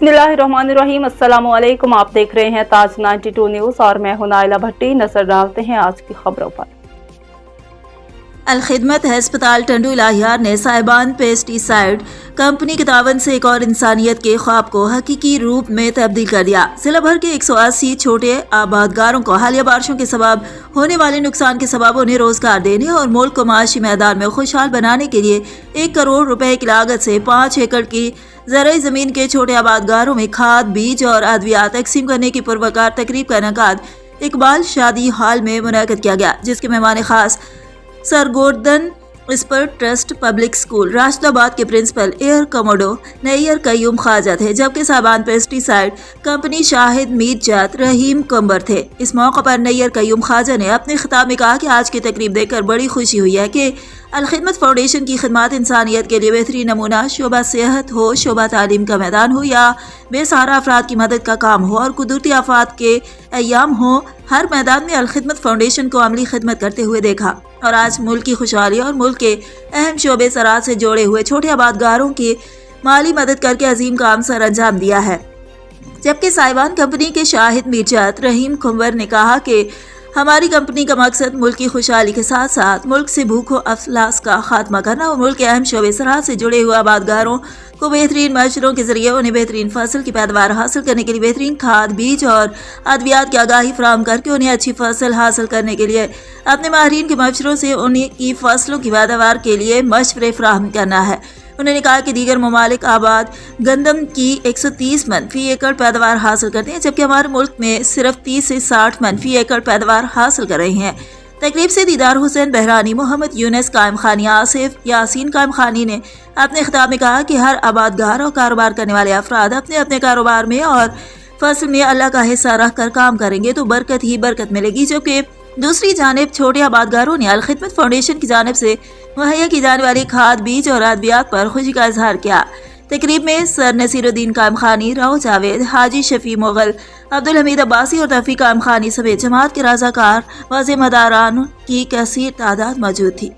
बिस्मिल्लाहिर्रहमानिर्रहीम। अस्सलामुअलैकुम। आप देख रहे हैं ताज 92 न्यूज़ और मैं हूं नाइला भट्टी। नजर डालते हैं आज की खबरों पर। अल-खिदमत अस्पताल टंडू इलाहियार ने साहिबान पेस्टिसाइड कंपनी के तावन से एक और इंसानियत के ख्वाब को हकीकी रूप में तब्दील कर दिया। जिला भर के 180 छोटे आबादगारों को हालिया बारिशों के सबब होने वाले नुकसान के सबब उन्हें रोजगार देने और मुल्क को माशी मैदान में खुशहाल बनाने के लिए 1 करोड़ रुपए की लागत से 5 एकड़ की ज़राई ज़मीन के छोटे आबादगारों में खाद, बीज और अद्वियात तकसीम करने की पुरवकार तकरीब का इनेकाद इकबाल शादी हॉल में मुनअक्किद किया गया, जिसके मेहमान खास सरगोर्दन स्पर ट्रस्ट पब्लिक स्कूल राशिदाबाद के principal air commodore Nayyar Qayyum Khwaja थे, जबकि साहिबान पेस्टिसाइड कंपनी शाहिद मीरजात रहीम कंबर थे। इस मौके पर नैयर कयूम ख्वाजा ने अपने खिताब में कहा कि आज की तकरीब देखकर बड़ी खुशी हुई है कि अल-खिदमत फाउंडेशन की खिदमत इंसानियत के लिए बेहतरीन नमूना शोबा सेहत हो, शोबा तालीम का मैदान हो या बेसहारा अफराद की मदद का काम हो और कुदरती आफात के अय्याम हो, हर मैदान में अल-खिदमत फाउंडेशन को अमली खिदमत करते हुए देखा और आज मुल्क की खुशहाली और मुल्क के अहम शोबे ज़राअत से जोड़े हुए छोटे आबादगारों की माली मदद करके अजीम काम सर अंजाम दिया है। जबकि साहिबान कंपनी के शाहिद मीरजात रहीम कंवर ने कहा कि हमारी कंपनी का मकसद मुल्क की खुशहाली के साथ साथ मुल्क से भूख और अफलास का खात्मा करना और मुल्क के अहम शोबे ज़राअत से जुड़े हुए आबादगारों को बेहतरीन मशरों के जरिए उन्हें बेहतरीन फसल की पैदावार हासिल करने के लिए बेहतरीन खाद, बीज और अद्वियात की आगाही फराहम करके उन्हें अच्छी फसल हासिल करने के लिए अपने माहिरीन के मशरों से उन्हीं की फसलों की पैदावार के लिए मशवरे फराहम करना है। उन्होंने कहा कि दीगर ममालिक आबाद गंदम की 130 मन फी एकड़ पैदावार हासिल करते हैं, जबकि हमारे मुल्क में सिर्फ 30 से 60 मन फी एकड़ पैदावार हासिल कर रहे हैं। तकरीब से दीदार हुसैन बहरानी, मोहम्मद यूनुस कायम खानी, आसिफ यासीन कायम खानी ने अपने खिताब में कहा कि हर आबादगार और कारोबार करने वाले अफराद अपने अपने कारोबार में और फसल में अल्लाह का हिस्सा रख कर काम करेंगे तो बरकत ही बरकत मिलेगी। जबकि दूसरी जानिब छोटे आबादगारों ने अल-खिदमत फाउंडेशन की जानिब से मुहैया की जाने वाली खाद, बीज और अद्वियात पर खुशी का इजहार किया। तकरीब में सर नसीरुद्दीन कायम खानी, राव जावेद, हाजी शफी मुगल, अब्दुल हमीद अब्बासी और तफी कायम खानी समेत जमात के रज़ाकार व ज़िम्मेदारान की कसीर तादाद मौजूद थी।